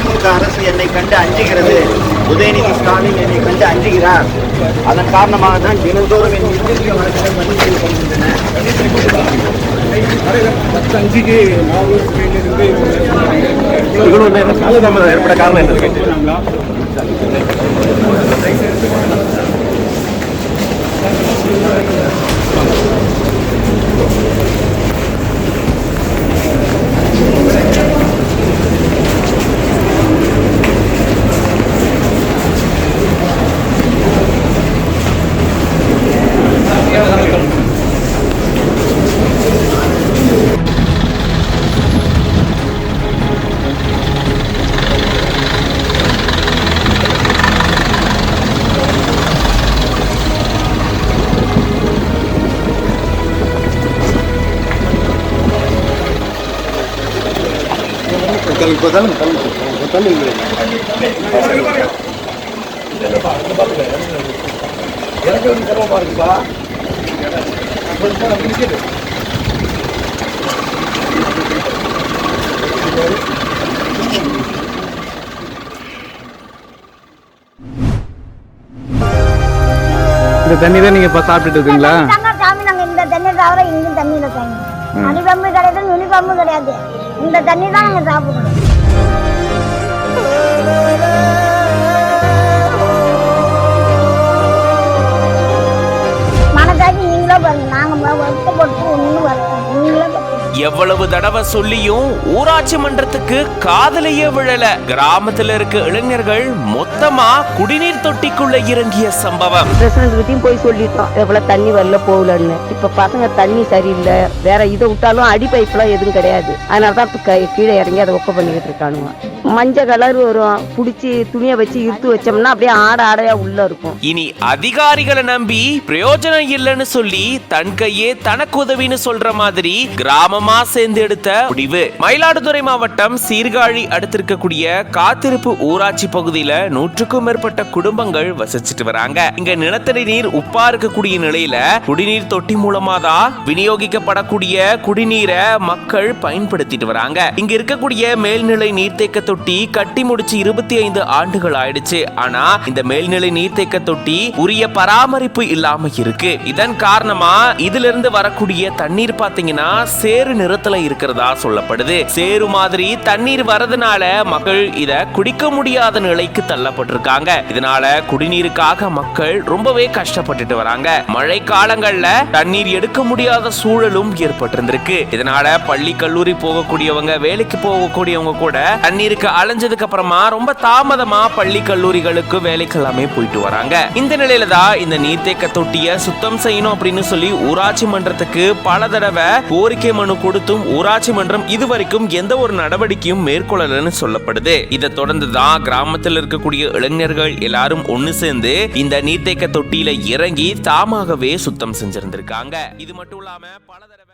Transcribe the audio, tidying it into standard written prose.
திமுக அரசு என்னை கண்டு அஞ்சுகிறது, உதயநிதி ஸ்டாலின் என்னை கண்டு அஞ்சுகிறார். அதன் காரணமாக தான் தினந்தோறும் என் மீது வழக்குகள் பதிவு செய்யப்படுகின்றன. ஏற்பட காரணம் என்ன? இந்த தண்ணி தான் நீங்க இப்ப சாப்பிட்டுட்டு இருக்கீங்களா? இந்த தண்ணி தவிர இங்கும் தண்ணி இருக்காங்க. அடிபம்பு கிடையாது, நுனிப்பம்பு கிடையாது. இந்த தண்ணி தான் நாங்க சாப்பிடுறோம். மனசாட்சி நீங்களே பாருங்க, நாங்க வருத்தப்பட்டு ஒண்ணு வரணும். நீங்களே எவ்வளவு தடவை சொல்லியும் ஊராட்சி மன்றத்துக்கு காதலையே விழல. கிராமத்துல இருக்க இளைஞர்கள் மொத்தமா குடிநீர் தொட்டிக்குள்ள இறங்கிய சம்பவம். பிரசிடண்ட் கிட்டையும் போய் சொல்லிட்டோம் எவ்வளவு தண்ணி வரல போகலன்னு. இப்ப பசங்க தண்ணி சரியில்லை, வேற இதை விட்டாலும் அடி பைப்லாம் எதுவும் கிடையாது. அதனாலதான் கீழே இறங்கி அதை ஒப்ப பண்ணிக்கிட்டு இருக்கானுங்க. மஞ்சள் கலர் வரும், புடிச்சு துணியை வச்சு இழுத்து வச்சோம்னா அப்படியே ஆடையா உள்ள இருக்கும். இனி அதிகாரிகளை நம்பி பிரயோஜனம் இல்லைன்னு சொல்லி தன் கையே தனக்கு உதவின்னு சொல்ற மாதிரி கிராமமா சேர்ந்து எடுத்த முடிவு. மயிலாடுதுறை மாவட்டம் சீர்காழி அடுத்திருக்கக்கூடிய காத்திருப்பு ஊராட்சி பகுதியில 100க்கும் மேற்பட்ட குடும்பங்கள் வசிச்சுட்டு வராங்க. இங்க நிலத்தடி நீர் உப்பா இருக்கக்கூடிய நிலையில குடிநீர் தொட்டி மூலமா தான் விநியோகிக்கப்படக்கூடிய குடிநீரை மக்கள் பயன்படுத்திட்டு வராங்க. இங்க இருக்கக்கூடிய மேல்நிலை நீர்த்தேக்க தொட்டி கட்டி முடிச்சு 25 ஆண்டுகள் ஆயிடுச்சு. ஆனா இந்த மேல்நிலை நீர்த்தேக்க தொட்டி உரிய பராமரிப்பு இல்லாம இருக்கு. இதன் காரணமா இதுல இருந்து வரக்கூடிய தண்ணீர் பாத்தீங்கன்னா சேறு நிறத்துல இருக்கிறதா சொல்லப்படுது. சேறு மாதிரி தண்ணீர் வரதுனால மக்கள் இத குடிக்க முடியாத நிலைக்கு தள்ளப்பட்டிருக்காங்க. இதனால குடிநீருக்காக மக்கள் ரொம்பவே கஷ்டப்பட்டுட்டு வராங்க. மழை காலங்கள்ல தண்ணீர் எடுக்க முடியாத சூழலும் ஏற்பட்டிருந்திருக்கு. இதனால பள்ளி கல்லூரி போகக்கூடியவங்க, வேலைக்கு போகக்கூடியவங்க கூட தண்ணீருக்கு அலைஞ்சதுக்கு அப்புறமா ரொம்ப தாமதமா பள்ளி கல்லூரிகளுக்கு வேலைக்கு எல்லாமே போயிட்டு வராங்க. இந்த நிலையில தான் இந்த நீர்த்தேக்க தொட்டிய சுத்தம் செய்யணும் அப்படின்னு சொல்லி ஊராட்சி மன்றத்துக்கு பல தடவை கோரிக்கை மனு கொடுத்தும் ஊராட்சி மன்றம் இதுவரைக்கும் எந்த ஒரு நடவடிக்கையும் மேற்கொள்ளலன்னு சொல்லப்படுது. இதை தொடர்ந்து தான் கிராமத்தில் இருக்கக்கூடிய இளைஞர்கள் எல்லாரும் ஒன்னு சேர்ந்து இந்த நீர்த்தேக்க தொட்டியில இறங்கி தாமாகவே சுத்தம் செஞ்சிருந்திருக்காங்க. இது மட்டும் இல்லாம பல தடவை